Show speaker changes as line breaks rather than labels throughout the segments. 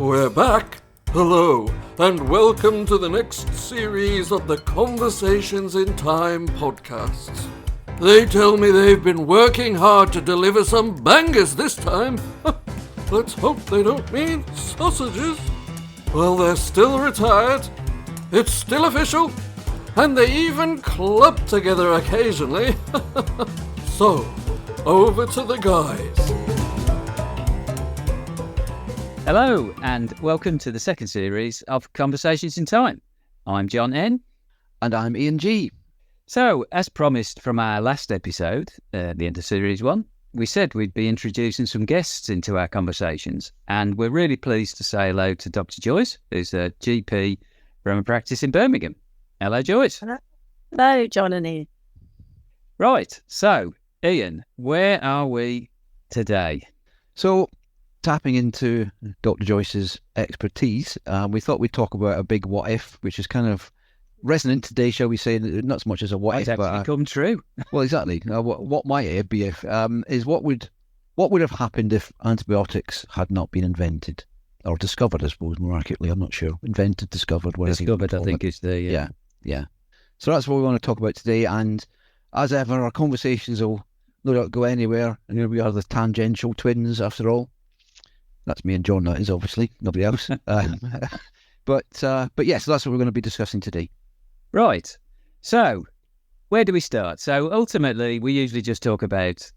We're back. Hello, and welcome to the next series of the Conversations in Time podcasts. They tell me they've been working hard to deliver some bangers this time. Let's hope they don't mean sausages. Well, they're still retired. It's still official. And they even club together occasionally. So, over to the guys.
Hello, and welcome to the second series of Conversations in Time. I'm John N.
And I'm Ian G.
So, as promised from our last episode, the end of Series 1, we said we'd be introducing some guests into our conversations, and we're really pleased to say hello to Dr Joyce, who's a GP from a practice in Birmingham. Hello, Joyce.
Hello, John and Ian.
Right, so, Ian, where are we today?
So, tapping into Dr. Joyce's expertise, we thought we'd talk about a big what if, which is kind of resonant today, shall we say, not so much as a what if, but
come true.
Well, exactly. What might it be if is what would have happened if antibiotics had not been invented or discovered? I suppose more accurately, I'm not sure. Invented, discovered, whatever.
Discovered, I think, is the
yeah. So that's what we want to talk about today, and as ever, our conversations will no doubt go anywhere. And here we are, the tangential twins, after all. That's me and John, that is, obviously. Nobody else. But yes, that's what we're going to be discussing today.
Right. So, where do we start? So, ultimately, we usually just talk about,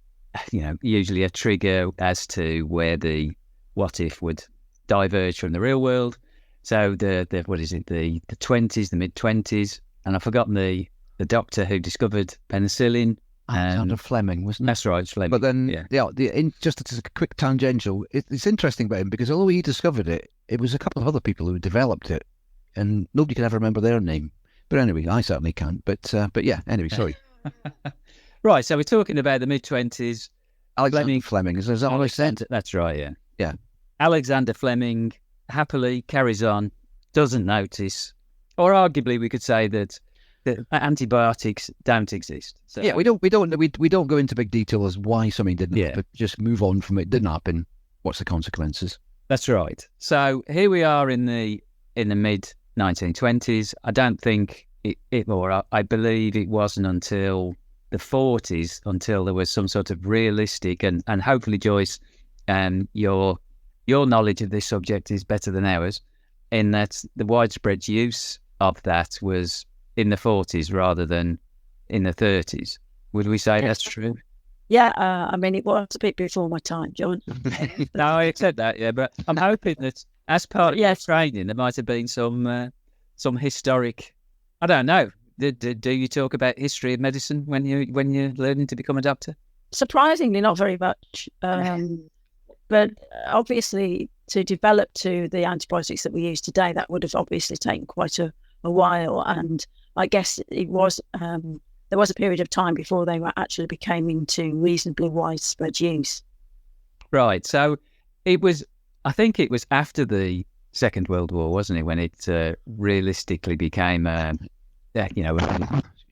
usually a trigger as to where the what if would diverge from the real world. So, the 20s, the mid-20s, and I've forgotten the doctor who discovered penicillin.
Alexander Fleming, wasn't it?
That's right, Fleming.
But then, just as a quick tangential, it's interesting about him because although he discovered it, it was a couple of other people who developed it, and nobody can ever remember their name. But anyway, I certainly can't. But yeah, anyway, sorry.
Right, so we're talking about the mid-20s.
Alexander Fleming, is that what I said?
That's right, yeah.
Yeah.
Alexander Fleming happily carries on, doesn't notice, or arguably we could say that antibiotics don't exist. So,
yeah, we don't go into big detail as why something didn't happen. Just move on from it. Didn't happen. What's the consequences?
That's right. So here we are in the mid 1920s. I don't think I believe it wasn't until the 40s until there was some sort of realistic and hopefully, Joyce, your knowledge of this subject is better than ours, in that the widespread use of that was in the 40s rather than in the 30s. Would we say that's true?
Yeah, it was a bit before my time, John.
No, I accept that, yeah, but I'm hoping that as part of your training, there might have been some historic, I don't know, do you talk about history of medicine when you're learning to become a doctor? Surprisingly,
not very much. But obviously, to develop to the antibiotics that we use today, that would have obviously taken quite a while, and I guess it was there was a period of time before they were actually became into reasonably widespread use. Right. So I think it was after the Second World War, wasn't it, when it realistically became an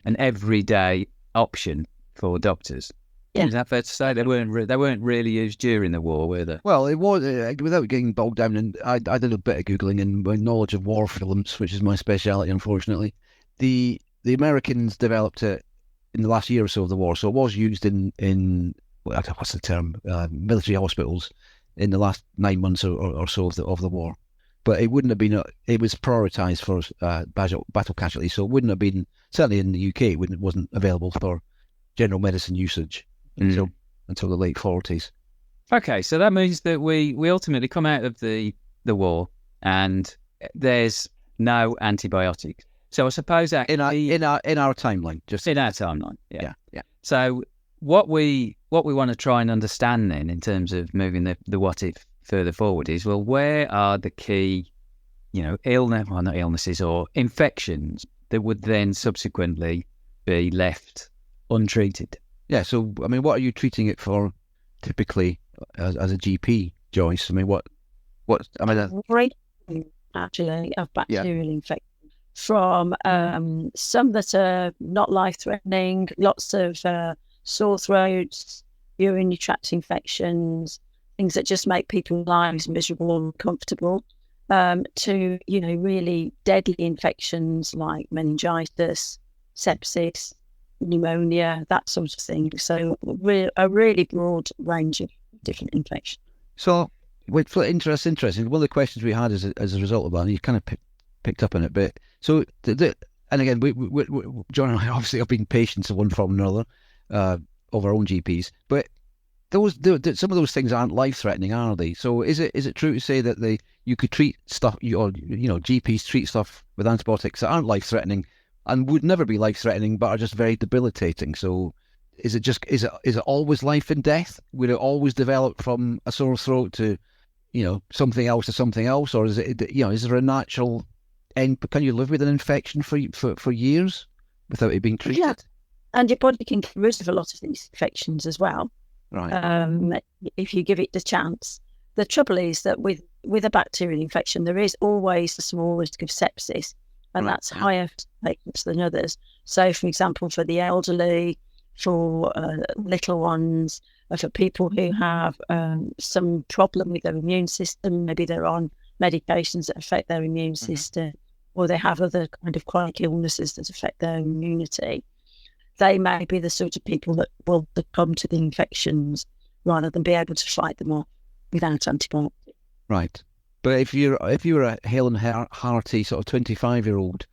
everyday option for doctors. Yeah. Is that fair to say? They weren't really used during the war, were they?
Well, it was, without getting bogged down, and I did a bit of Googling, and my knowledge of war films, which is my speciality, unfortunately, the Americans developed it in the last year or so of the war, so it was used in what's the term, military hospitals in the last 9 months or so of the war. But it wouldn't have been, it was prioritised for battle casualties, so it wouldn't have been, certainly in the UK, it wasn't available for general medicine usage until the late 40s.
Okay, so that means that we ultimately come out of the war and there's no antibiotics. So I suppose actually
in our timeline, just
in our timeline,
yeah.
So what we want to try and understand then, in terms of moving the what if further forward, is, well, where are the key, not illnesses or infections that would then subsequently be left untreated?
Yeah. So what are you treating it for typically as a GP, Joyce?
Actually, of bacterial infection. From some that are not life-threatening, lots of sore throats, urinary tract infections, things that just make people's lives miserable and uncomfortable. to, really deadly infections like meningitis, sepsis, pneumonia, that sort of thing. So a really broad range of different infections.
So, interesting. One of the questions we had as a result of that, and you kind of picked up on it, but so and again, we John and I obviously have been patients of one form or another of our own GPs, but some of those things aren't life-threatening, are they? So is it true to say that you could treat stuff, or GPs treat stuff with antibiotics that aren't life-threatening and would never be life-threatening, but are just very debilitating? So is it always life and death? Would it always develop from a sore throat to something else to something else, or is there a natural end? Can you live with an infection for years without it being treated?
Yeah, and your body can get rid of a lot of these infections as well.
Right.
If you give it the chance. The trouble is that with a bacterial infection, there is always a small risk of sepsis, and that's higher for patients than others. So, for example, for the elderly, for little ones, for people who have some problem with their immune system, maybe they're on medications that affect their immune system, or they have other kind of chronic illnesses that affect their immunity, they may be the sort of people that will succumb to the infections rather than be able to fight them off without antibiotics.
Right. But if you were a hale and hearty sort of 25-year-old,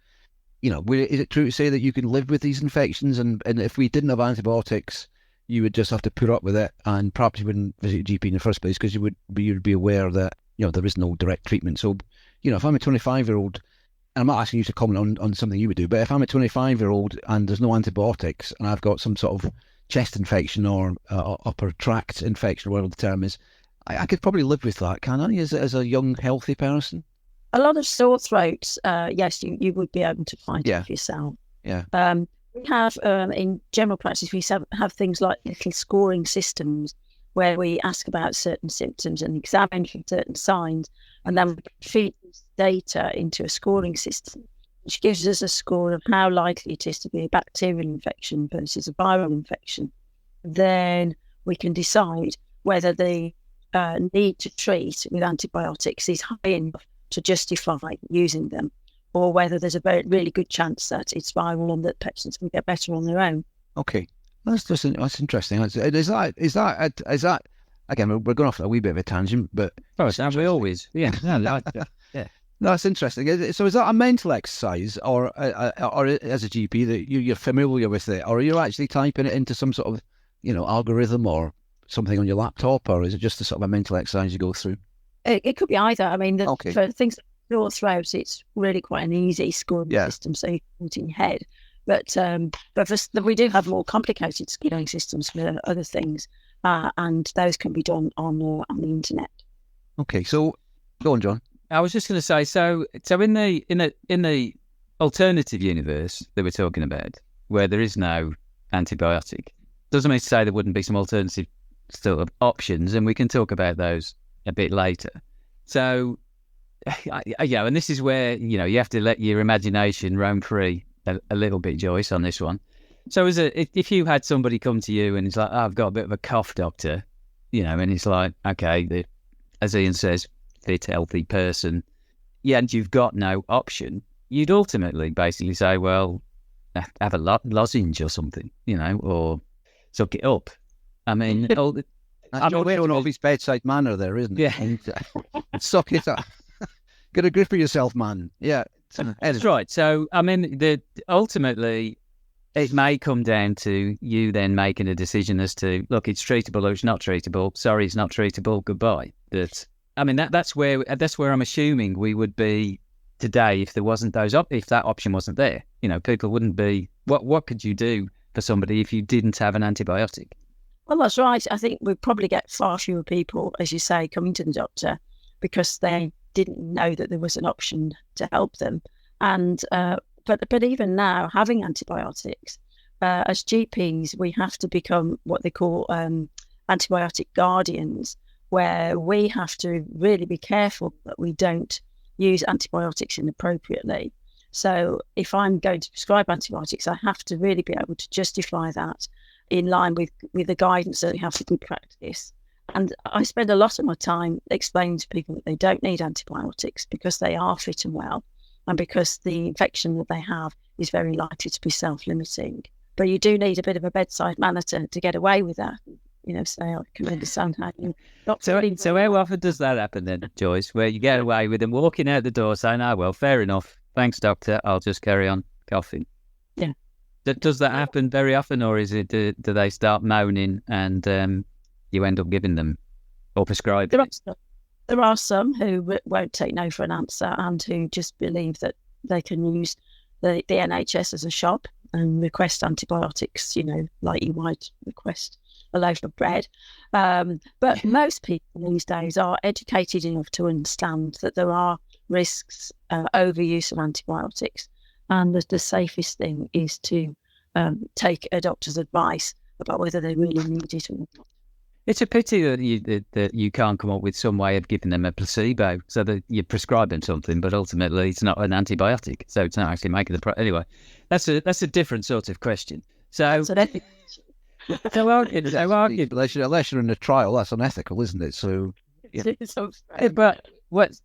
is it true to say that you can live with these infections, and if we didn't have antibiotics, you would just have to put up with it, and perhaps you wouldn't visit your GP in the first place because you'd be aware that there is no direct treatment. So if I'm a 25-year-old, and I'm not asking you to comment on something you would do, but if I'm a 25-year-old and there's no antibiotics and I've got some sort of chest infection or upper tract infection, whatever the term is, I could probably live with that, can I, as a young, healthy person?
A lot of sore throats, yes, you would be able to fight it yourself.
Yeah.
We have, in general practice, we have things like little scoring systems where we ask about certain symptoms and examine for certain signs, and then we feed this data into a scoring system, which gives us a score of how likely it is to be a bacterial infection versus a viral infection. Then we can decide whether the need to treat with antibiotics is high enough to justify using them, or whether there's a really good chance that it's viral and that patients will get better on their own.
Okay, that's interesting. Is that again? We're going off a wee bit of a tangent, but
we always, yeah.
Yeah. No, that's interesting. So is that a mental exercise, or as a GP that you're familiar with it, or are you actually typing it into some sort of algorithm or something on your laptop, or is it just a sort of a mental exercise you go through?
It could be either. I mean, for things like sore throats, it's really quite an easy scoring system, so you can put it in your head. But we do have more complicated scoring systems for other things, and those can be done on the internet.
Okay, so go on, John.
I was just going to say, so in the alternative universe that we're talking about, where there is no antibiotic, doesn't mean to say there wouldn't be some alternative sort of options, and we can talk about those a bit later. So, and this is where you have to let your imagination roam free a little bit, Joyce, on this one. So, if you had somebody come to you and it's like, I've got a bit of a cough, doctor, and it's like, okay, as Ian says, fit, healthy person, and you've got no option, you'd ultimately basically say, well, have a lozenge or something, or suck it up. I mean,
I'm showing off his bedside manner there, isn't it?
Yeah.
Suck it up. Get a grip of yourself, man. Yeah.
That's right. So, I mean, ultimately, it may come down to you then making a decision as to, look, it's treatable or it's not treatable. Sorry, it's not treatable. Goodbye. I mean, that's where I'm assuming we would be today if there wasn't if that option wasn't there. People wouldn't be. What could you do for somebody if you didn't have an antibiotic?
Well, that's right. I think we'd probably get far fewer people, as you say, coming to the doctor because they didn't know that there was an option to help them. And but even now, having antibiotics, as GPs, we have to become what they call antibiotic guardians, where we have to really be careful that we don't use antibiotics inappropriately. So if I'm going to prescribe antibiotics, I have to really be able to justify that in line with the guidance that we have for good practice. And I spend a lot of my time explaining to people that they don't need antibiotics because they are fit and well, and because the infection that they have is very likely to be self-limiting. But you do need a bit of a bedside manner to get away with that. So I can understand how you not.
So how often does that happen then, Joyce, where you get away with them walking out the door saying, "Oh, well, fair enough. Thanks, doctor. I'll just carry on coughing."
Yeah.
Does that happen very often, or is it do they start moaning and you end up giving them or prescribing?
There are some who won't take no for an answer and who just believe that they can use the NHS as a shop and request antibiotics, like you might request a loaf of bread. But most people these days are educated enough to understand that there are risks, overuse of antibiotics, and that the safest thing is to take a doctor's advice about whether they really need it or not.
It's a pity that you can't come up with some way of giving them a placebo, so that you prescribe them something, but ultimately it's not an antibiotic, so it's not actually making the anyway. That's a different sort of question. So
unless you're in a trial, that's unethical, isn't it? So, yeah.
But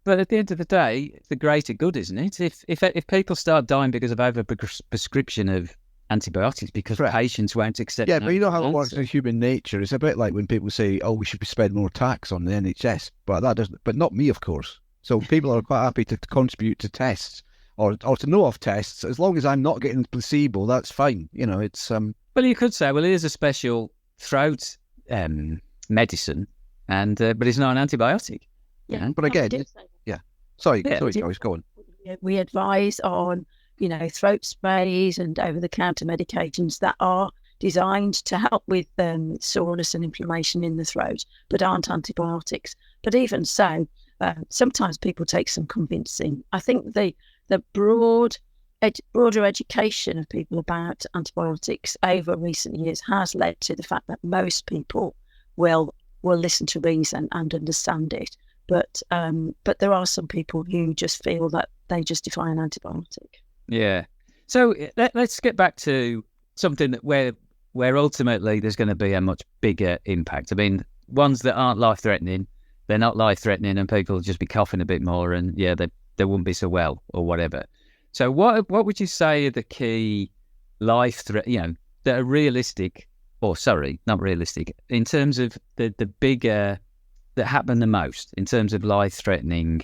at the end of the day, it's the greater good, isn't it? If people start dying because of over prescription of antibiotics because patients won't accept.
Yeah, but you know how it works in human nature. It's a bit like when people say, "Oh, we should spend more tax on the NHS," but that doesn't. But not me, of course. So people are quite happy to contribute to tests or to know of tests as long as I'm not getting placebo. That's fine. It's
Well, you could say, well, here's a special throat medicine, and but it's not an antibiotic.
Yeah,
but again, Sorry, Joyce, go on.
We advise on throat sprays and over-the-counter medications that are designed to help with soreness and inflammation in the throat, but aren't antibiotics. But even so, sometimes people take some convincing. I think the broader education of people about antibiotics over recent years has led to the fact that most people will listen to reason and understand it. But there are some people who just feel that they justify an antibiotic.
Yeah. So let's get back to something that where ultimately there's going to be a much bigger impact. I mean, ones that aren't life-threatening, they're not life-threatening, and people will just be coughing a bit more, and they won't be so well or whatever. So what would you say are the key life-threat, that are realistic, or sorry, not realistic, in terms of the bigger that happen the most in terms of life-threatening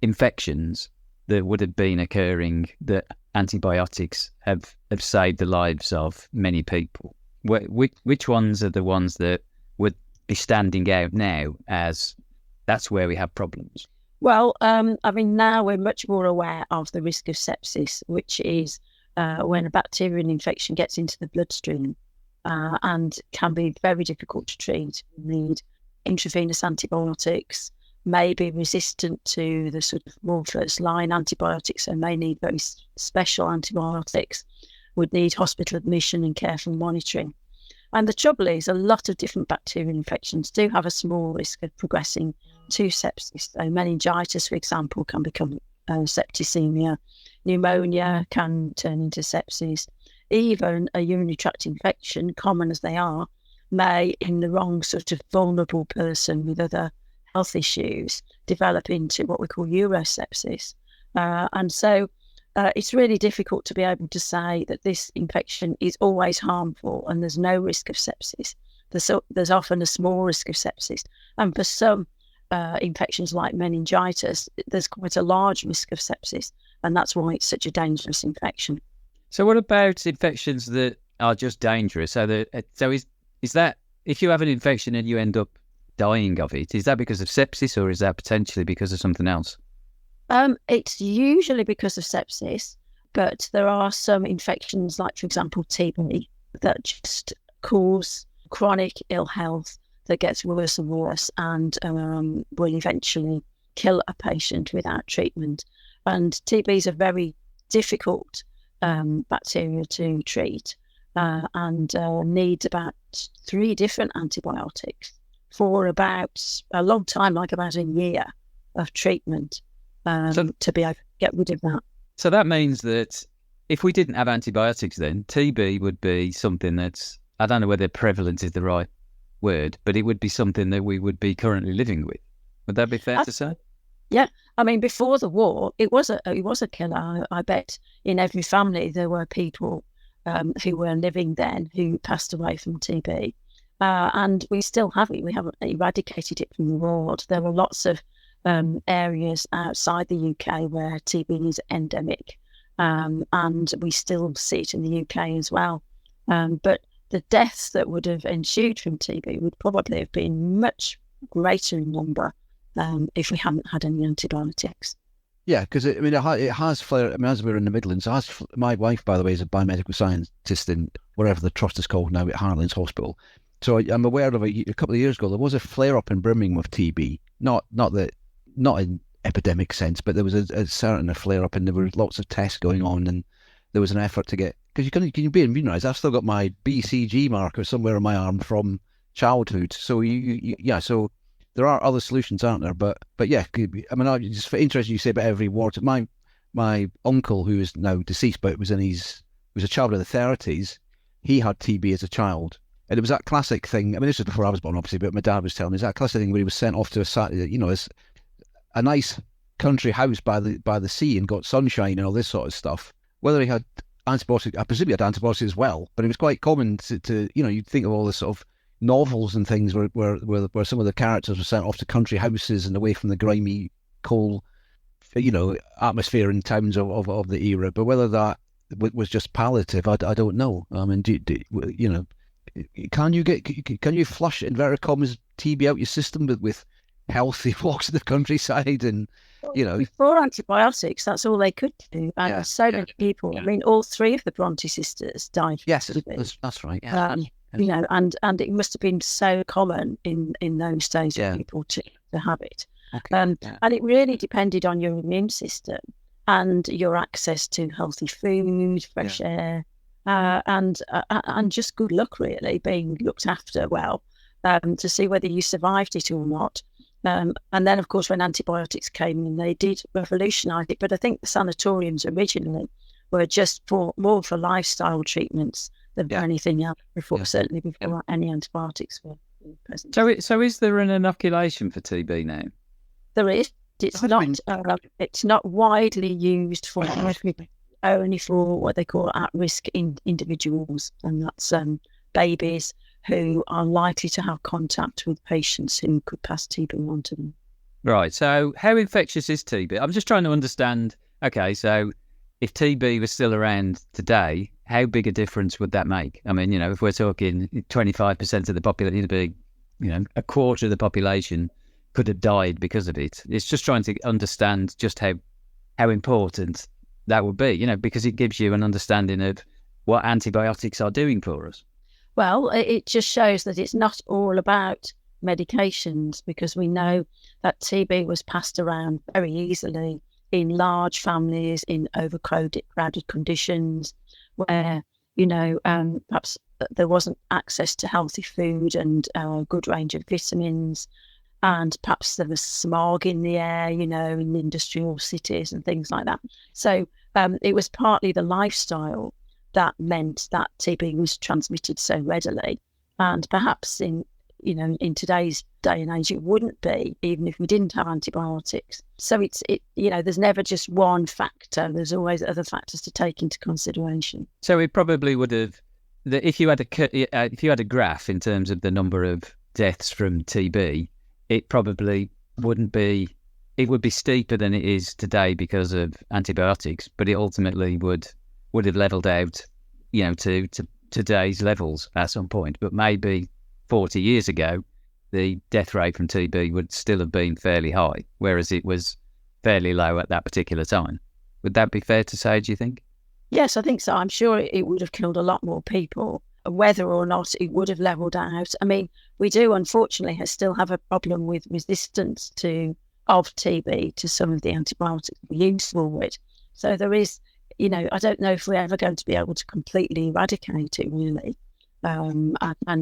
infections that would have been occurring that antibiotics have saved the lives of many people? Which ones are the ones that would be standing out now as that's where we have problems?
Well, now we're much more aware of the risk of sepsis, which is when a bacterial infection gets into the bloodstream and can be very difficult to treat. We need intravenous antibiotics, may be resistant to the sort of more first-line antibiotics and may need very special antibiotics, would need hospital admission and careful monitoring. And the trouble is, a lot of different bacterial infections do have a small risk of progressing to sepsis. So meningitis, for example, can become septicemia. Pneumonia can turn into sepsis. Even a urinary tract infection, common as they are, may, in the wrong sort of vulnerable person with other health issues, develop into what we call urosepsis. And so it's really difficult to be able to say that this infection is always harmful and there's no risk of sepsis. There's often a small risk of sepsis. And for some infections like meningitis, there's quite a large risk of sepsis. And that's why it's such a dangerous infection.
So what about infections that are just dangerous? So is that if you have an infection and you end up dying of it, is that because of sepsis or is that potentially because of something else?
It's usually because of sepsis, but there are some infections, like, for example, TB, that just cause chronic ill health that gets worse and worse and will eventually kill a patient without treatment. And TB is a very difficult bacteria to treat and needs about 3 different antibiotics for about a long time, like about a year of treatment to be able to get rid of that.
So that means that if we didn't have antibiotics then, TB would be something that's, I don't know whether prevalent is the right word, but it would be something that we would be currently living with. Would that be fair to say?
Yeah, I mean, before the war, it was a killer. I bet in every family there were people who were living then who passed away from TB, and we still have it. We haven't eradicated it from the world. There are lots of areas outside the UK where TB is endemic, and we still see it in the UK as well. But the deaths that would have ensued from TB would probably have been much greater in number if we hadn't had any antibiotics.
Yeah, because it has flared. I mean, as we're in the Midlands, my wife, by the way, is a biomedical scientist in whatever the trust is called now at Hartlands Hospital. So I'm aware of a couple of years ago there was a flare up in Birmingham of TB. Not in epidemic sense, but there was a certain flare up, and there were lots of tests going on, and there was an effort to get, because you be immunised. I've still got my BCG marker somewhere on my arm from childhood. So so there are other solutions, aren't there? But yeah, I mean, just for interesting, you say about every ward. My uncle, who is now deceased, but was a child of the 30s. He had TB as a child, and it was that classic thing. I mean, this was before I was born, obviously, but my dad was telling me, that classic thing where he was sent off to a nice country house by the sea and got sunshine and all this sort of stuff. Whether he had antibiotics, I presume he had antibiotics as well, but it was quite common to you'd think of all this sort of novels and things where some of the characters were sent off to country houses and away from the grimy coal, atmosphere and towns of the era. But whether that was just palliative, I don't know. I mean, can you flush inverted commas TB out your system with healthy walks in the countryside and
before antibiotics, that's all they could do, and many people. Yeah. I mean, all three of the Bronte sisters died.
Yes, that's right. Yeah.
And it must have been so common in those days for people to have it. Okay. And it really depended on your immune system and your access to healthy food, fresh air, and just good luck, really, being looked after well, to see whether you survived it or not. And then, of course, when antibiotics came in, they did revolutionise it. But I think the sanatoriums originally were just more for lifestyle treatments than for anything else. Certainly before any antibiotics were present.
So is there an inoculation for TB now?
There is. It's not widely used for only for what they call at-risk individuals, and that's babies who are likely to have contact with patients who could pass TB on to them.
Right. So how infectious is TB? I'm just trying to understand. Okay, so if TB was still around today, how big a difference would that make? I mean, if we're talking 25% of the population, a quarter of the population could have died because of it. It's just trying to understand just how important that would be, because it gives you an understanding of what antibiotics are doing for us.
Well, it just shows that it's not all about medications, because we know that TB was passed around very easily in large families, in overcrowded conditions, where, perhaps there wasn't access to healthy food and a good range of vitamins, and perhaps there was smog in the air, in industrial cities and things like that. So it was partly the lifestyle that meant that TB was transmitted so readily, and perhaps in today's day and age it wouldn't be, even if we didn't have antibiotics. So there's never just one factor. There's always other factors to take into consideration.
So it probably would have, if you had a graph in terms of the number of deaths from TB, it probably wouldn't be. It would be steeper than it is today because of antibiotics, but it ultimately would have leveled out, to today's levels at some point. But maybe 40 years ago, the death rate from TB would still have been fairly high, whereas it was fairly low at that particular time. Would that be fair to say, do you think?
Yes, I think so. I'm sure it would have killed a lot more people. Whether or not it would have levelled out. I mean, we do, unfortunately, still have a problem with resistance of TB to some of the antibiotics we use for it. So there is, I don't know if we're ever going to be able to completely eradicate it, really. And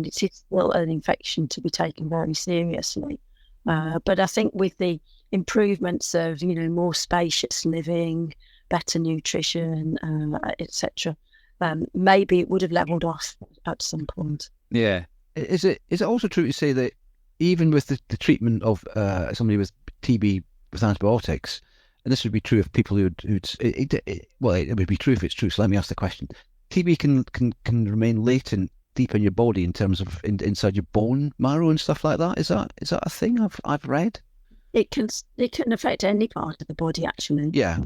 it is still an infection to be taken very seriously. But I think with the improvements of, more spacious living, better nutrition, etc., maybe it would have levelled off at some point.
Yeah.
Is it also true to say that even with the treatment of somebody with TB with antibiotics, and this would be true of people well, it would be true if it's true. So let me ask the question: TB can remain latent deep in your body in terms of inside your bone marrow and stuff like that. Is that a thing I've read?
It can affect any part of the body, actually.
Yeah.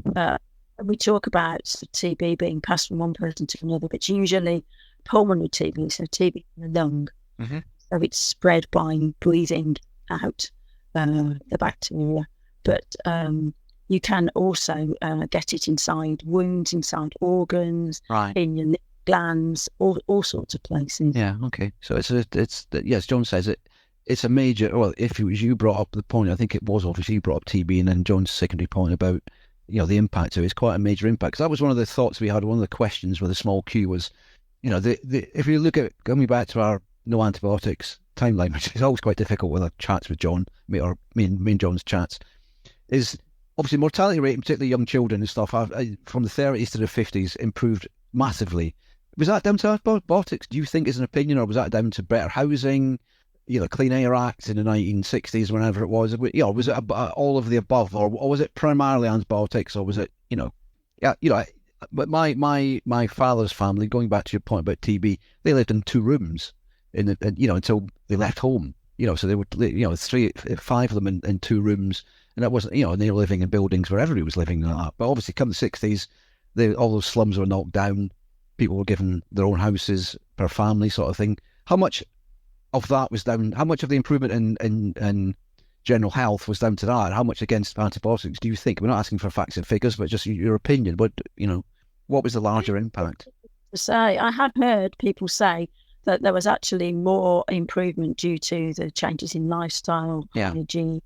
We talk about TB being passed from one person to another, but it's usually pulmonary TB, so TB in the lung.
Mm-hmm.
So it's spread by breathing out the bacteria. But you can also get it inside wounds, inside organs,
right,
in your glands, all sorts of places.
Yeah. Okay. So it's yes, John says it's a major. Well, if it was you brought up the point, I think it was obviously you brought up TB, and then John's secondary point about the impact of it is quite a major impact. Because that was one of the thoughts we had. One of the questions with a small q was, if you look at going back to our no antibiotics timeline, which is always quite difficult with our chats with John, me and John's chats, is obviously mortality rate, particularly young children and stuff, from the 30s to the 50s improved massively. Was that down to antibiotics, do you think, is an opinion, or was that down to better housing, Clean Air Act in the 1960s, whenever it was? Was it all of the above, or was it primarily antibiotics, or was it, but my father's family, going back to your point about TB, they lived in 2 rooms until they left home. So they would, 5 of them in 2 rooms, and that wasn't, and they were living in buildings where everybody was living like that. But obviously, come the 60s, all those slums were knocked down. People were given their own houses per family, sort of thing. How much of that was down? How much of the improvement in general health was down to that? How much against antibiotics do you think? We're not asking for facts and figures, but just your opinion. But what was the larger impact?
To say, I have heard people say that there was actually more improvement due to the changes in lifestyle, hygiene,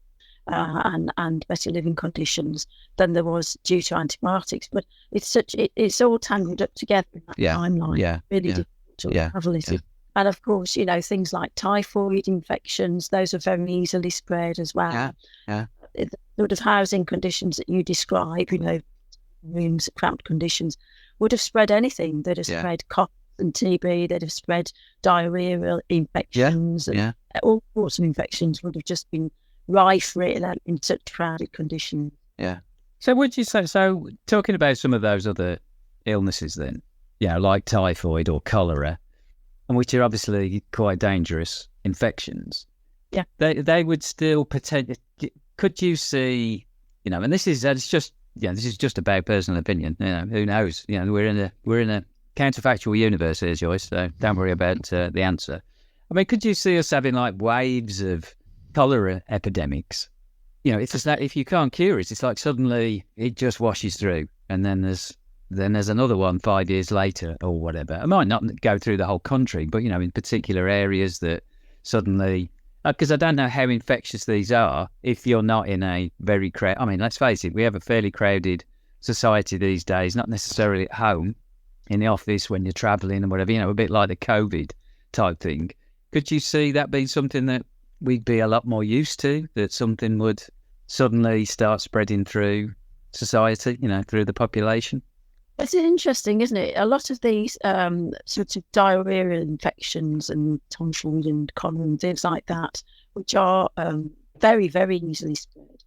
and better living conditions than there was due to antibiotics. But it's all tangled up together in that timeline.
Yeah.
Really difficult to unravel it.
Yeah.
And of course, things like typhoid infections, those are very easily spread as well.
Yeah.
The sort of housing conditions that you describe, rooms, cramped conditions, would have spread anything. They'd have spread cough and TB, they'd have spread diarrheal infections, and all sorts of infections would have just been rife really in such crowded conditions.
Yeah. So would you say, talking about some of those other illnesses then, like typhoid or cholera, and which are obviously quite dangerous infections, they would still potentially, could you see, and this is just about personal opinion, who knows, we're in a counterfactual universe here, Joyce, so don't worry about the answer. I mean, could you see us having like waves of cholera epidemics? If you can't cure it, it's like suddenly it just washes through, and then there's another one 5 years later or whatever. It might not go through the whole country, but in particular areas that suddenly, because I don't know how infectious these are if you're not in a very crowded. I mean, let's face it, we have a fairly crowded society these days, not necessarily at home, in the office when you're travelling and whatever. A bit like the COVID type thing. Could you see that being something that we'd be a lot more used to, that something would suddenly start spreading through society, through the population?
It's interesting, isn't it? A lot of these sorts of diarrheal infections and tonsil and cholera and things like that, which are very, very easily spread,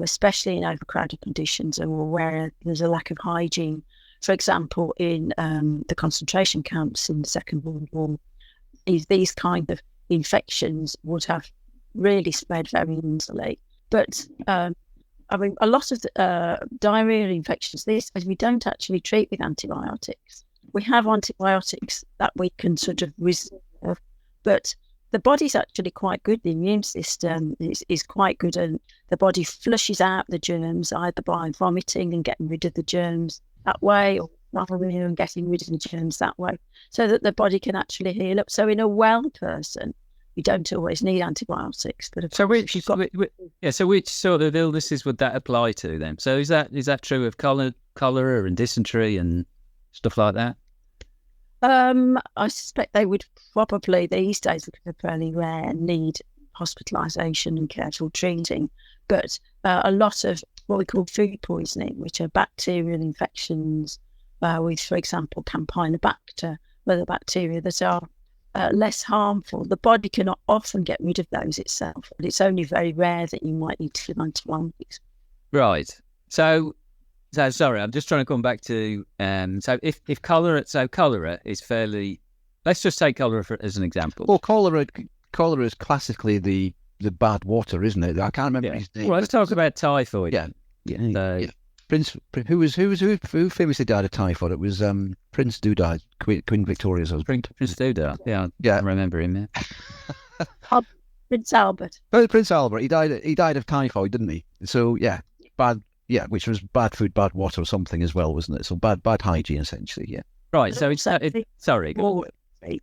especially in overcrowded conditions or where there's a lack of hygiene. For example, in the concentration camps in the Second World War, these kind of infections would have really spread very easily. But a lot of the diarrheal infections, we don't actually treat with antibiotics. We have antibiotics that we can sort of reserve, but the body's actually quite good. The immune system is quite good, and the body flushes out the germs either by vomiting and getting rid of the germs that way, or diarrhea and getting rid of the germs that way, so that the body can actually heal up. So in a well person, you don't always need antibiotics. But
so which sort of illnesses would that apply to then? So is that true of cholera and dysentery and stuff like that?
I suspect they would probably these days, because they're fairly rare, need hospitalisation and careful treating. But a lot of what we call food poisoning, which are bacterial infections with, for example, Campylobacter, where the bacteria that are less harmful. The body cannot often get rid of those itself, but it's only very rare that you might need to give antibiotics.
Right. So sorry, I'm just trying to come back to so if cholera is fairly, let's just take cholera as an example.
Well, cholera is classically the bad water, isn't it? I can't remember his name.
Well, let's talk about typhoid.
Yeah.
So,
Prince, who famously died of typhoid? It was Prince Dudai, Queen Victoria's husband.
Prince Dudai. Yeah, I remember him. Yeah.
Prince Albert.
Oh, Prince Albert. He died of typhoid, didn't he? So bad. Yeah, which was bad food, bad water, or something as well, wasn't it? So bad hygiene, essentially. Yeah.
Right. So sorry.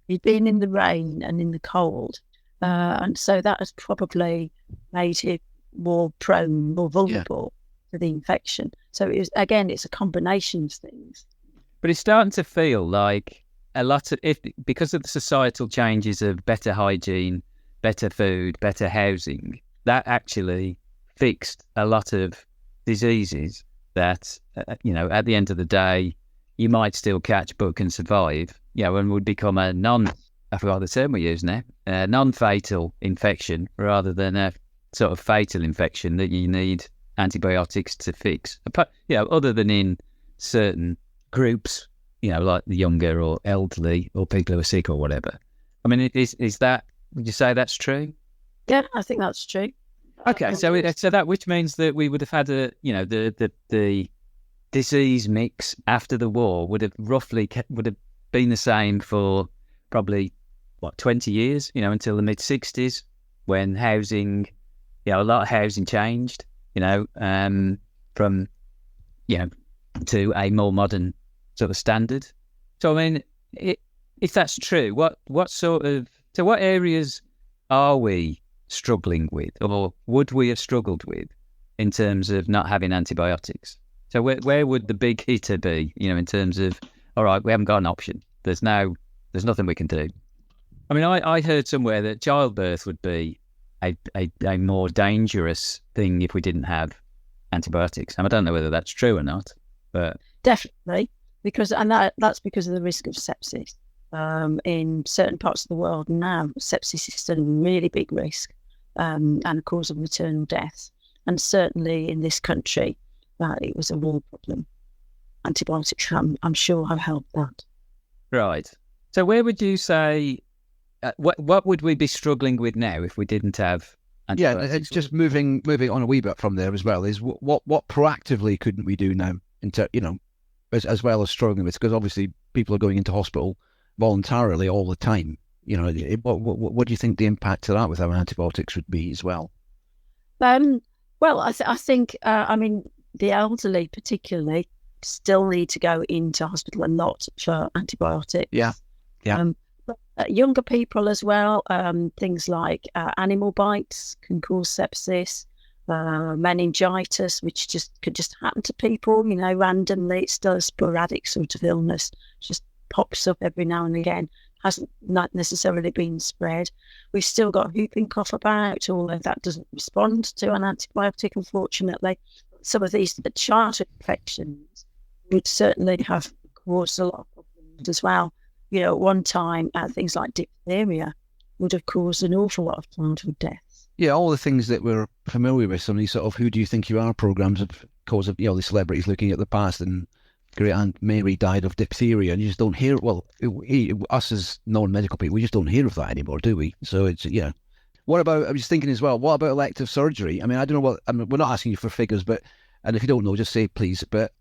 He'd been in the rain and in the cold, and so that has probably made him more prone, more vulnerable to the infection. So it's a combination of things.
But it's starting to feel like a lot of, because of the societal changes of better hygiene, better food, better housing, that actually fixed a lot of diseases that, at the end of the day, you might still catch but can survive, and would become I forgot the term we use now, non-fatal infection rather than a sort of fatal infection that you need antibiotics to fix. Other than in certain groups, like the younger or elderly or people who are sick or whatever. I mean, is that, would you say that's true?
Yeah, I think that's true.
Okay, so that, which means that we would have had the disease mix after the war would have been the same for probably 20 years, until the mid 60s, when housing, a lot of housing changed, from to a more modern sort of standard. So I mean, if that's true, what areas are we struggling with, or would we have struggled with, in terms of not having antibiotics? So where would the big hitter be, in terms of, all right, we haven't got an option. There's nothing we can do. I mean, I heard somewhere that childbirth would be a more dangerous thing if we didn't have antibiotics. And I don't know whether that's true or not, but
definitely, that's because of the risk of sepsis. In certain parts of the world now, sepsis is still a really big risk and a cause of maternal death. And certainly in this country, it was a war problem. Antibiotics, I'm sure, have helped that.
Right. So where would you say, what would we be struggling with now if we didn't have antibiotics?
Yeah, it's just moving on a wee bit from there as well, is what proactively couldn't we do now, as well as struggling with, because obviously people are going into hospital voluntarily all the time. What do you think the impact of that without antibiotics would be as well?
Well, I think the elderly particularly still need to go into hospital a lot for antibiotics.
Yeah.
But younger people as well, things like animal bites can cause sepsis, meningitis, which could just happen to people, randomly. It's still a sporadic sort of illness, just pops up every now and again, hasn't not necessarily been spread. We've still got whooping cough about, although that doesn't respond to an antibiotic, unfortunately. Some of these childhood infections would certainly have caused a lot of problems as well. At one time, things like diphtheria would have caused an awful lot of childhood deaths.
Yeah, all the things that we're familiar with, some of these sort of "Who Do You Think You Are" programs of cause of, the celebrities looking at the past, and great Aunt Mary died of diphtheria, and you just don't hear. Well, us as non-medical people, we just don't hear of that anymore, do we? So it's What about? I was thinking as well. What about elective surgery? I mean, I don't know we're not asking you for figures, and if you don't know, just say please. But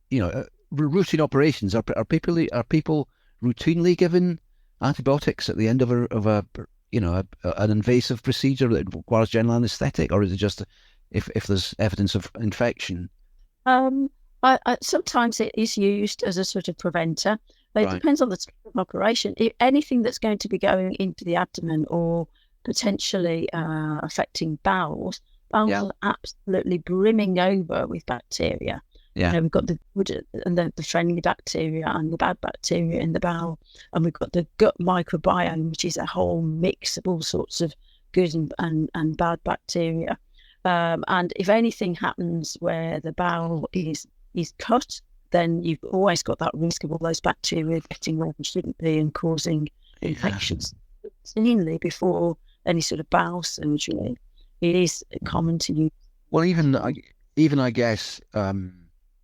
routine operations, are people routinely given antibiotics at the end of an invasive procedure that requires general anaesthetic, or is it just if there's evidence of infection?
Sometimes it is used as a sort of preventer. But
Right.
It depends on the type of operation. If anything that's going to be going into the abdomen or potentially affecting bowels
Yeah.
are absolutely brimming over with bacteria.
Yeah.
We've got the good and the friendly bacteria and the bad bacteria in the bowel, and we've got the gut microbiome, which is a whole mix of all sorts of good and bad bacteria. And if anything happens where the bowel is cut, then you've always got that risk of all those bacteria getting where they shouldn't be and causing infections. routinely before any sort of bowel surgery. It is common to use.
Well, I guess,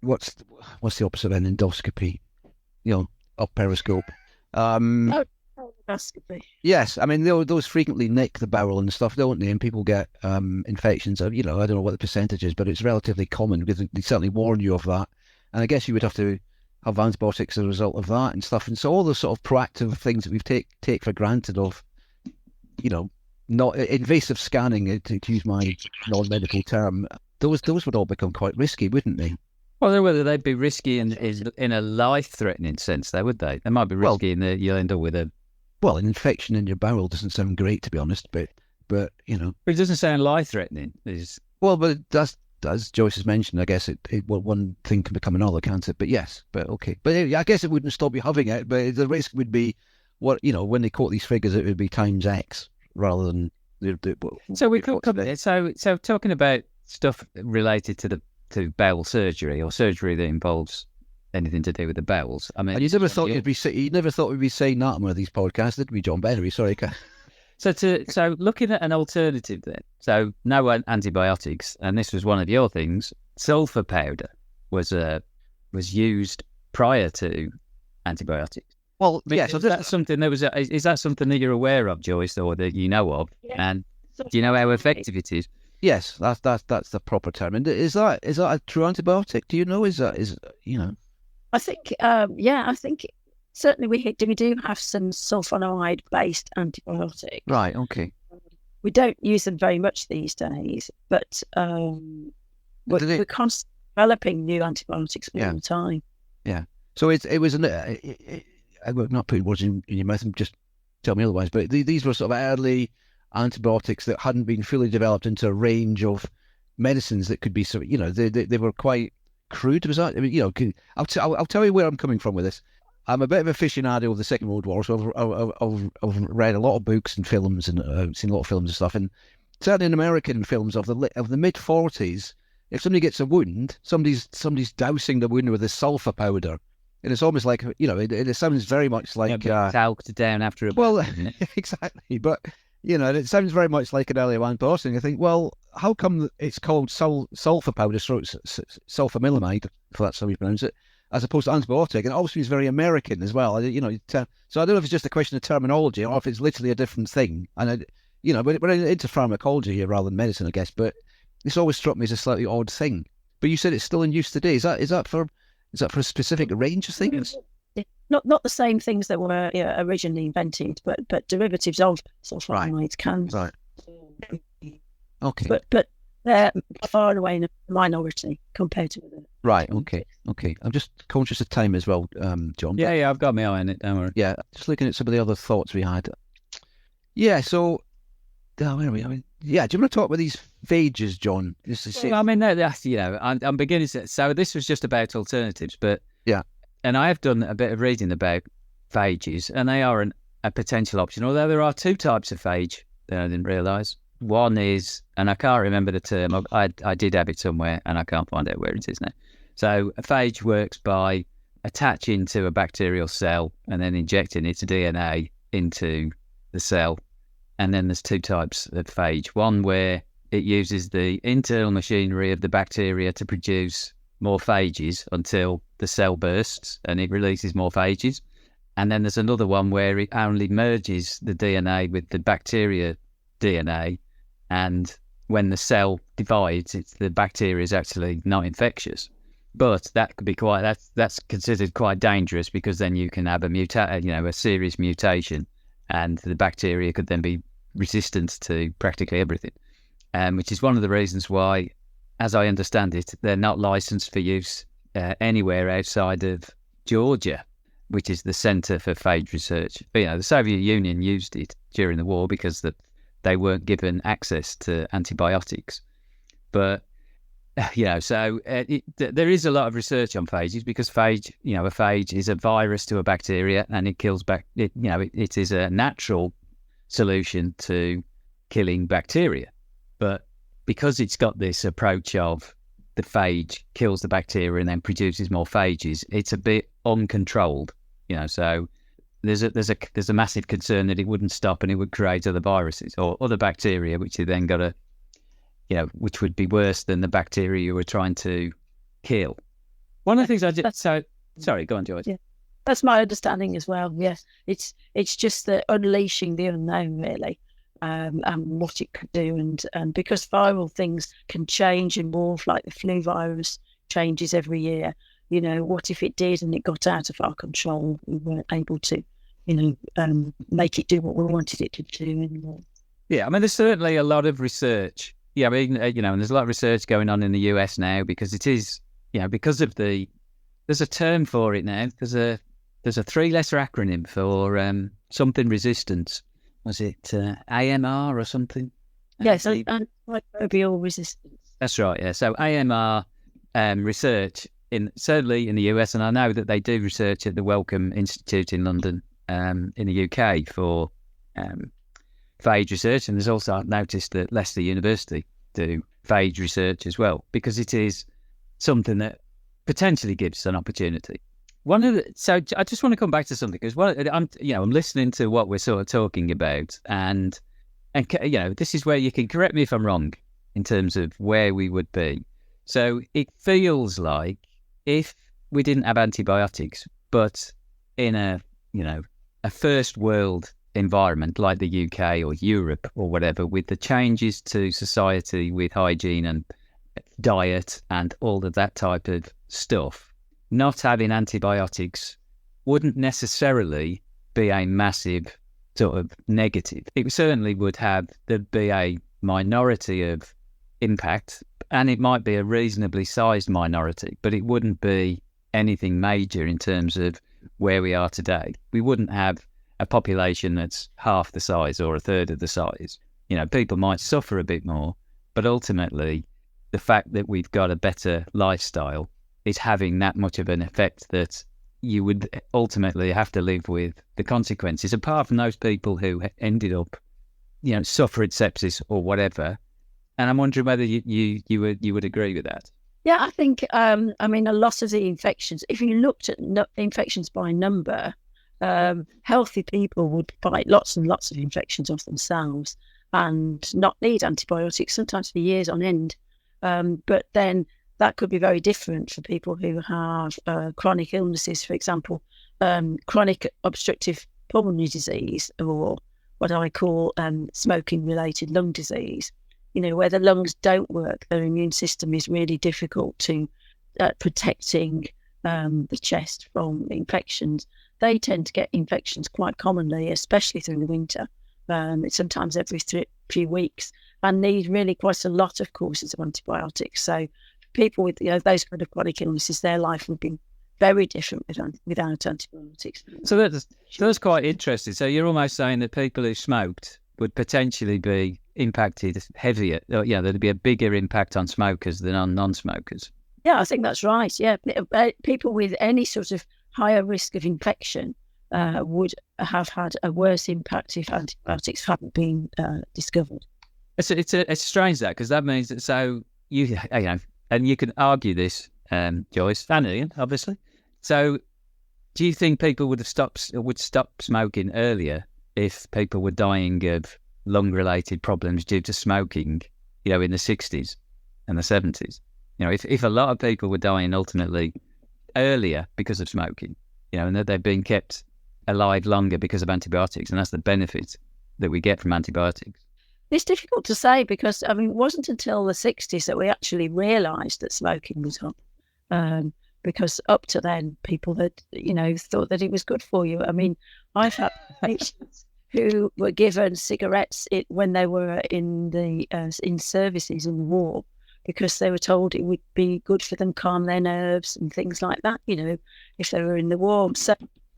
what's the opposite of an endoscopy? Up periscope.
Endoscopy.
Yes, I mean those frequently nick the bowel and stuff, don't they? And people get infections. I don't know what the percentage is, but it's relatively common because they certainly warn you of that. And I guess you would have to have antibiotics as a result of that and stuff. And so all the sort of proactive things that we've take for granted of, not invasive scanning, to use my non-medical term, those would all become quite risky, wouldn't they?
Well, whether they'd be risky in a life-threatening sense, though, would they? They might be risky in that you'll end up with a...
Well, an infection in your bowel doesn't sound great, to be honest, but
But it doesn't sound life-threatening.
Well, but that's, as Joyce has mentioned, I guess one thing can become another, can't it? But yes, but okay. But I guess it wouldn't stop you having it, but the risk would be, when they quote these figures, it would be times X rather than...
So we could come... So talking about stuff related to bowel surgery or surgery that involves anything to do with the bowels. I mean,
and you never thought we'd be saying that on one of these podcasts, did we, John Bennery? Sorry.
So looking at an alternative then. So no antibiotics, and this was one of your things. Sulfur powder was used prior to antibiotics.
Well, yes.
Is that something that you're aware of, Joyce, or that you know of?
Yeah.
And do you know how effective it is?
Yes, that's the proper term. And is that a true antibiotic? Do you know?
I think, I think certainly we do have some sulfonamide-based antibiotics.
Right. Okay.
We don't use them very much these days, but we're constantly developing new antibiotics all the time.
Yeah. So it was I'm not putting words in your mouth. Just tell me otherwise. But these were sort of early antibiotics that hadn't been fully developed into a range of medicines that could be sort of, they were quite crude. Was that? I mean, I'll tell you where I'm coming from with this. I'm a bit of an aficionado of the Second World War, so I've read a lot of books and films and seen a lot of films and stuff. And certainly in American films of the mid 40s, if somebody gets a wound, somebody's dousing the wound with this sulfur powder. And it's almost like, it sounds very much like...
talked down after a...
Well, exactly. But, it sounds very much like an earlier antibiotic. And I think, well, how come it's called sulfur powder, sulfamilamide, if that's how you pronounce it, as opposed to antibiotic? And it obviously is very American as well. So I don't know if it's just a question of terminology or if it's literally a different thing. And, we're into pharmacology here rather than medicine, I guess. But this always struck me as a slightly odd thing. But you said it's still in use today. Is that for a specific range of things?
Not the same things that were originally invented, but derivatives of sulfonamides can.
Right. Okay.
But they're far and away in a minority compared to the...
Right. Okay. I'm just conscious of time as well, John.
Yeah, I've got my eye on it. Don't worry.
Yeah, just looking at some of the other thoughts we had. Yeah. So, where are we? Do you want to talk about these phages, John?
Well, I mean, that's I'm beginning to. So this was just about alternatives, but
yeah.
And I have done a bit of reading about phages, and they are a potential option. Although there are two types of phage that I didn't realise. One is, and I can't remember the term. I did have it somewhere, and I can't find out where it is now. So a phage works by attaching to a bacterial cell and then injecting its DNA into the cell. And then there's two types of phage. One where it uses the internal machinery of the bacteria to produce more phages until the cell bursts and it releases more phages. And then there's another one where it only merges the DNA with the bacteria DNA, and when the cell divides, the bacteria is actually not infectious. But that could be that's considered quite dangerous, because then you can have a serious mutation, and the bacteria could then be resistant to practically everything. Which is one of the reasons why, as I understand it, they're not licensed for use anywhere outside of Georgia, which is the centre for phage research. But, the Soviet Union used it during the war because they weren't given access to antibiotics. But, there is a lot of research on phages, because a phage is a virus to a bacteria, and it kills it is a natural solution to killing bacteria. But because it's got this approach of the phage kills the bacteria and then produces more phages, it's a bit uncontrolled, so there's a massive concern that it wouldn't stop and it would create other viruses or other bacteria, which you then got to, which would be worse than the bacteria you were trying to kill. One of the things I did. Sorry, go on, Joyce.
Yeah, that's my understanding as well. Yes, it's just the unleashing the unknown, really, and what it could do, and because viral things can change and morph, like the flu virus changes every year. What if it did and it got out of our control? We weren't able to, make it do what we wanted it to do anymore.
Yeah, I mean, there's certainly a lot of research. Yeah, I mean, and there's a lot of research going on in the US now because it is, because of there's a term for it now. There's a 3-letter acronym for something resistance. Was it AMR or something?
Yes, antimicrobial resistance.
That's right. Yeah. So AMR research certainly in the US, and I know that they do research at the Wellcome Institute in London, in the UK for phage research, and there's also I've noticed that Leicester University do phage research as well because it is something that potentially gives an opportunity. So I just want to come back to something because I'm listening to what we're sort of talking about, and this is where you can correct me if I'm wrong in terms of where we would be. So it feels like if we didn't have antibiotics, but in a first world environment like the UK or Europe or whatever, with the changes to society with hygiene and diet and all of that type of stuff, not having antibiotics wouldn't necessarily be a massive sort of negative. It certainly would there'd be a minority of impact, and it might be a reasonably sized minority, but it wouldn't be anything major in terms of where we are today. We wouldn't have a population that's half the size or a third of the size. People might suffer a bit more, but ultimately the fact that we've got a better lifestyle is having that much of an effect that you would ultimately have to live with the consequences, apart from those people who ended up, suffered sepsis or whatever. And I'm wondering whether you would agree with that.
Yeah, I think, a lot of the infections, if you looked at infections by number, healthy people would fight lots and lots of infections off themselves and not need antibiotics, sometimes for years on end. But then that could be very different for people who have chronic illnesses, for example, chronic obstructive pulmonary disease, or what I call smoking-related lung disease. Where the lungs don't work, their immune system is really difficult to protecting the chest from infections. They tend to get infections quite commonly, especially through the winter. It's sometimes every few weeks, and need really quite a lot of courses of antibiotics. So people with those kind of chronic illnesses, their life would be very different without antibiotics.
So that's quite interesting. So you're almost saying that people who smoked would potentially be impacted heavier. There'd be a bigger impact on smokers than on non-smokers.
Yeah, I think that's right. Yeah, people with any sort of higher risk of infection would have had a worse impact if antibiotics hadn't been discovered.
It's strange that, because that means that and you can argue this, Joyce and Ian, obviously. So, do you think people would stop smoking earlier if people were dying of lung-related problems due to smoking, in the 60s and the 70s? If a lot of people were dying ultimately earlier because of smoking, and that they've been kept alive longer because of antibiotics, and that's the benefit that we get from antibiotics.
It's difficult to say because, it wasn't until the 60s that we actually realised that smoking was harmful. Because up to then, people had, thought that it was good for you. I've had patients who were given cigarettes when they were in services in the war, because they were told it would be good for them, calm their nerves and things like that, if they were in the war. So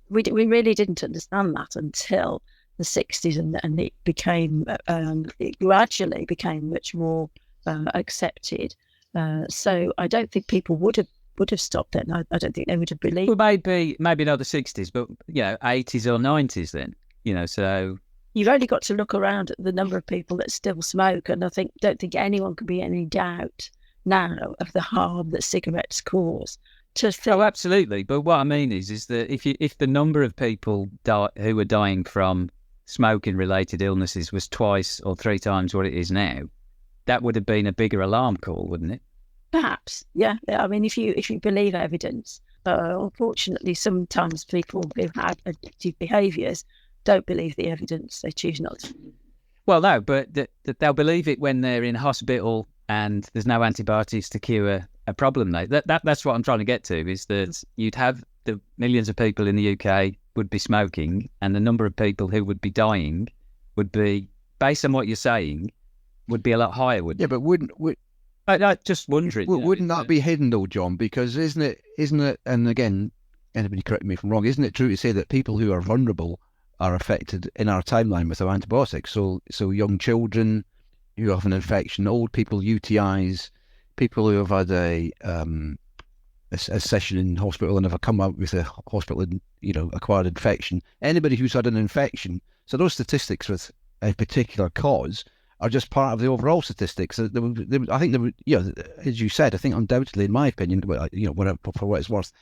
we really didn't understand that until the 60s, and it became, it gradually became much more accepted. So I don't think people would have stopped it. I don't think they would have believed.
Well, maybe not the 60s, but 80s or 90s then. So
you've only got to look around at the number of people that still smoke, and don't think anyone can be any doubt now of the harm that cigarettes cause.
Oh, absolutely. But what I mean is that if the number of people who were dying from smoking-related illnesses was 2 or 3 times what it is now, that would have been a bigger alarm call, wouldn't it?
Perhaps, yeah. I mean, if you believe evidence, unfortunately, sometimes people who have addictive behaviours don't believe the evidence; they choose not to.
Well, no, but they'll believe it when they're in hospital and there's no antibiotics to cure a problem. That's what I'm trying to get to, is that you'd have the millions of people in the UK would be smoking, and the number of people who would be dying would be, based on what you're saying, would be a lot higher, wouldn't
Yeah, but
I just wondering.
Wouldn't that be hidden though, John? Because isn't it? And again, anybody correct me if I'm wrong. Isn't it true to say that people who are vulnerable are affected in our timeline with our antibiotics? So young children who have an infection, old people, UTIs, people who have had a session in hospital and have come out with a hospital, acquired infection. Anybody who's had an infection. So those statistics with a particular cause are just part of the overall statistics. I think, as you said, I think undoubtedly, in my opinion, for what it's worth,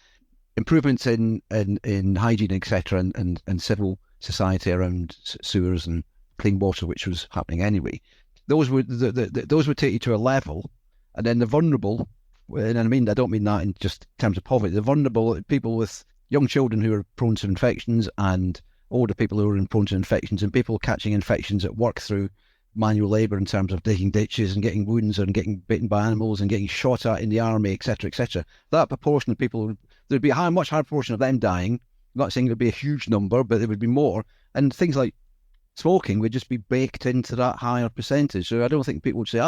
improvements in hygiene, etc., and civil society around sewers and clean water, which was happening anyway, those would take you to a level, and then the vulnerable, and I don't mean that in just terms of poverty, the vulnerable people with young children who are prone to infections and older people who are prone to infections and people catching infections at work through manual labour in terms of digging ditches and getting wounds and getting bitten by animals and getting shot at in the army, etc., etc. That proportion of people, there'd be a much higher proportion of them dying. I'm not saying there'd be a huge number, but there would be more. And things like smoking would just be baked into that higher percentage. So I don't think people would say,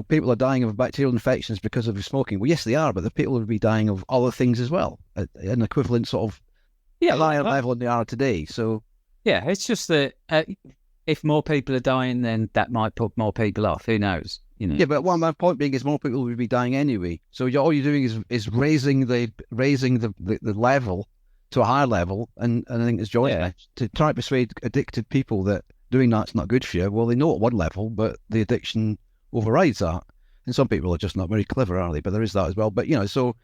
people are dying of bacterial infections because of smoking. Well, yes, they are, but the people would be dying of other things as well, at an equivalent sort of higher level than they are today. So
yeah, it's just that if more people are dying, then that might put more people off. Who knows?
Yeah, but my point being is more people would be dying anyway. So all you're doing is raising the level to a higher level, and I think it's Joyce to try to persuade addicted people that doing that's not good for you. Well, they know at one level, but the addiction overrides that. And some people are just not very clever, are they? But there is that as well. But so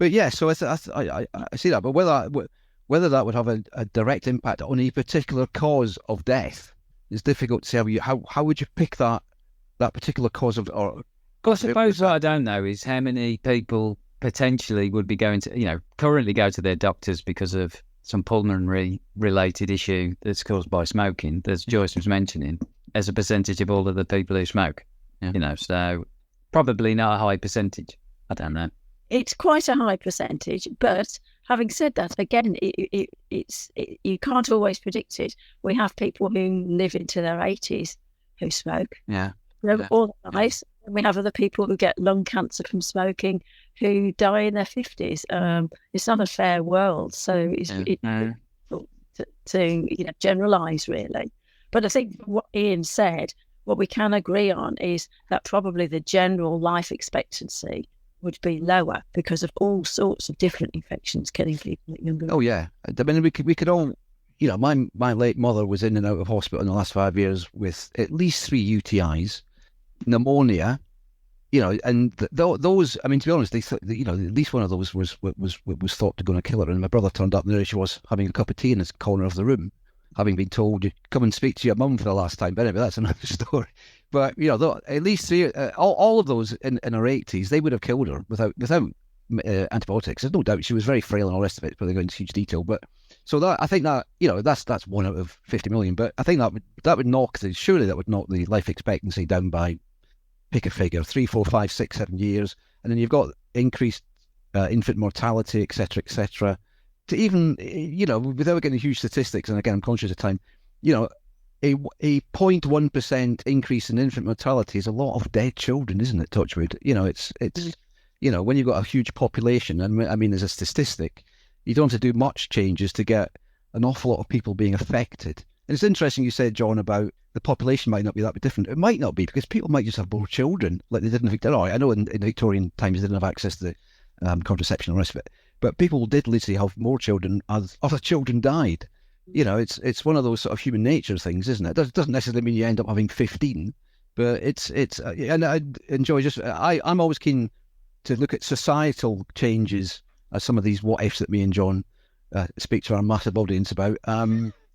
I see that. But whether that would have a direct impact on a particular cause of death, it's difficult to say. How would you pick that particular cause of? Well,
I suppose what I don't know is how many people potentially would be going to, currently go to their doctors because of some pulmonary related issue that's caused by smoking, as Joyce was mentioning, as a percentage of all of the people who smoke. Yeah. So probably not a high percentage. I don't know.
It's quite a high percentage, but having said that, again, you can't always predict it. We have people who live into their 80s who smoke.
Yeah.
All nice. We have other people who get lung cancer from smoking who die in their 50s. It's not a fair world, so it's to generalise really. But I think what Ian said, what we can agree on is that probably the general life expectancy would be lower because of all sorts of different infections killing people at younger.
Oh yeah, I mean we could all, my late mother was in and out of hospital in the last 5 years with at least 3 UTIs, pneumonia, and those. I mean, to be honest, they at least one of those was thought to going to kill her. And my brother turned up and there she was having a cup of tea in the corner of the room, having been told, "You come and speak to your mum for the last time." But anyway, that's another story. But at least 3, all of those in her 80s, they would have killed her without antibiotics. There's no doubt she was very frail and all the rest of it. But they go into huge detail. But so that I think that that's 1 out of 50 million. But I think that would knock the life expectancy down by, pick a figure, 3, 4, 5, 6, 7 years, and then you've got increased infant mortality, etc., etc. To even without getting huge statistics, and again I'm conscious of time, a 0.1% increase in infant mortality is a lot of dead children, isn't it? Touchwood, it's when you've got a huge population, and I mean as a statistic, you don't have to do much changes to get an awful lot of people being affected. And it's interesting you said, John, about the population might not be that different. It might not be, because people might just have more children, like they didn't think. I know in Victorian times they didn't have access to contraception and the rest of it, but people did literally have more children as other children died. It's one of those sort of human nature things, isn't it? It doesn't necessarily mean you end up having 15, but it's and I enjoy I'm always keen to look at societal changes as some of these what ifs that me and John speak to our massive audience about.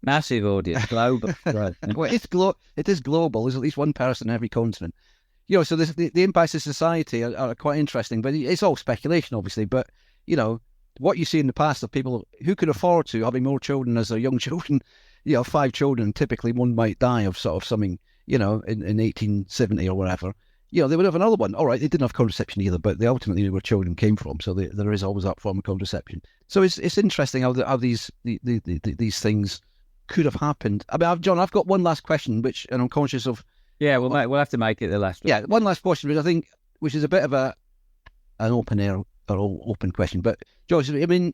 Massive audience, global. Right.
Well, it is global. There's at least one person in every continent. So the impacts of society are quite interesting, but it's all speculation, obviously. But, what you see in the past of people who could afford to having more children as their young children, 5 children, typically one might die of sort of something, in 1870 or whatever. They would have another one. All right, they didn't have contraception either, but they ultimately knew where children came from. So there is always that form of contraception. So it's interesting how these things could have happened. I mean, John, I've got one last question, and I'm conscious of.
Yeah, we'll have to make it the last one.
Yeah, one last question, which is a bit of an open air or open question. But Joyce, I mean,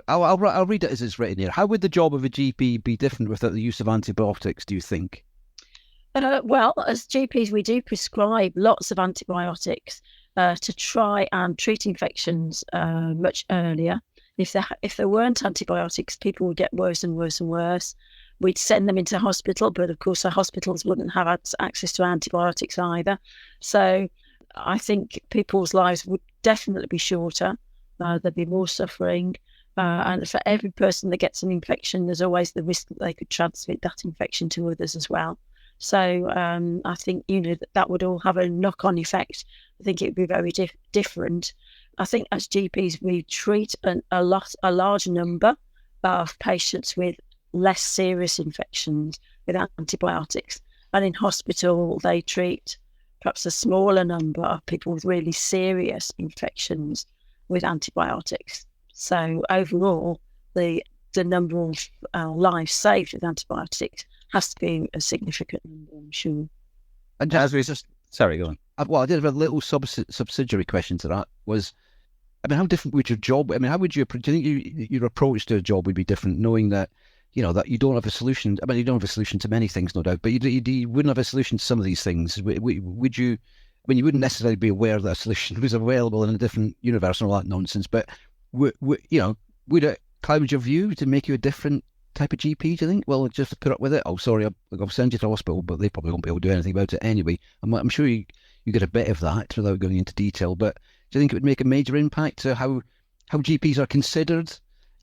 I'll read it as it's written here. How would the job of a GP be different without the use of antibiotics, do you think?
Well, as GPs, we do prescribe lots of antibiotics to try and treat infections much earlier. If there weren't antibiotics, people would get worse and worse and worse. We'd send them into hospital, but of course, the hospitals wouldn't have access to antibiotics either. So I think people's lives would definitely be shorter. There'd be more suffering. And for every person that gets an infection, there's always the risk that they could transmit that infection to others as well. So I think, that would all have a knock-on effect. I think it would be very different. I think as GPs, we treat a large number of patients with less serious infections with antibiotics. And in hospital, they treat perhaps a smaller number of people with really serious infections with antibiotics. So overall, the number of lives saved with antibiotics has to be a significant number, I'm sure.
And
sorry, go on.
I did have a little subsidiary question to that. How different would your job? How would you? Do you think your approach to a job would be different, knowing that that you don't have a solution? You don't have a solution to many things, no doubt, but you wouldn't have a solution to some of these things. Would you? You wouldn't necessarily be aware that a solution was available in a different universe and all that nonsense. But would it cloud your view to make you a different type of GP, do you think? Well, just to put up with it. Oh, sorry, I'll send you to hospital, but they probably won't be able to do anything about it anyway. I'm sure you get a bit of that without going into detail, but do you think it would make a major impact to how GPs are considered?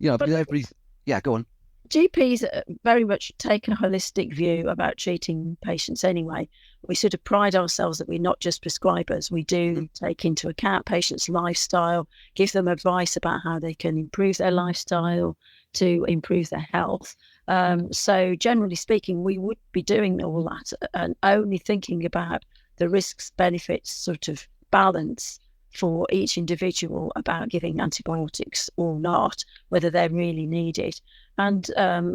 Go on.
GPs very much take a holistic view about treating patients anyway. We sort of pride ourselves that we're not just prescribers. We do take into account patients' lifestyle, give them advice about how they can improve their lifestyle to improve their health. So generally speaking, we would be doing all that and only thinking about the risks, benefits sort of balance for each individual about giving antibiotics or not, whether they're really needed. And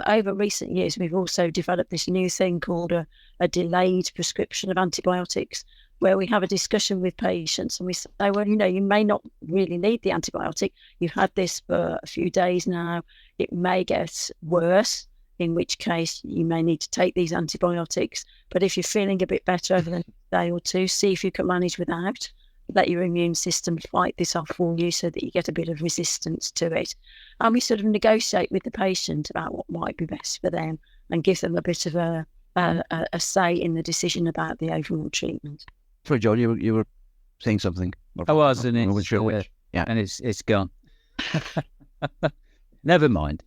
over recent years, we've also developed this new thing called a delayed prescription of antibiotics, where we have a discussion with patients and we say, well, you may not really need the antibiotic. You've had this for a few days now. It may get worse, in which case you may need to take these antibiotics. But if you're feeling a bit better over the next day or two, see if you can manage without. Let your immune system fight this off for you so that you get a bit of resistance to it. And we sort of negotiate with the patient about what might be best for them and give them a bit of a say in the decision about the overall treatment.
Sorry, John, you were saying something.
I was, and it's gone. Never mind.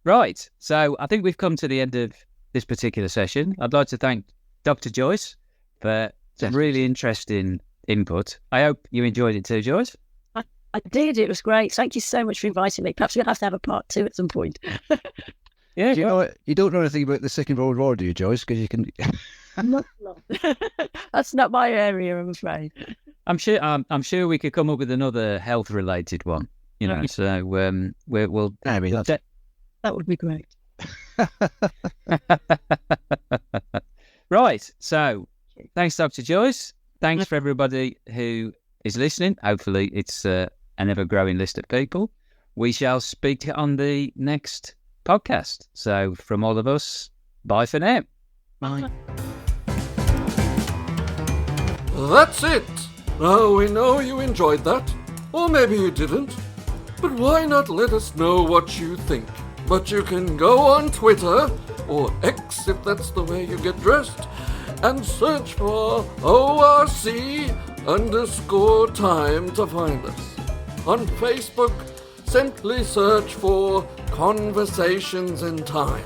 Right, so I think we've come to the end of this particular session. I'd like to thank Dr. Joyce for some really interesting input. I hope you enjoyed it too, Joyce.
I did. It was great. Thank you so much for inviting me. Perhaps we'll have to have a part 2 at some point.
Yeah.
You don't know anything about the Second World War, do you, Joyce? Because you can.
That's not my area, I'm afraid.
I'm sure we could come up with another health-related one. So we'll.
That would be great.
Right. So, thanks, Dr. Joyce. Thanks for everybody who is listening. Hopefully, it's an ever-growing list of people. We shall speak on the next podcast. So, from all of us, bye for now.
Bye.
That's it. Now we know you enjoyed that, or maybe you didn't. But why not let us know what you think? But you can go on Twitter, or X if that's the way you get dressed, and search for ORC _time to find us. On Facebook, simply search for Conversations in Time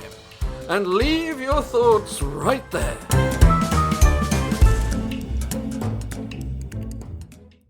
and leave your thoughts right there.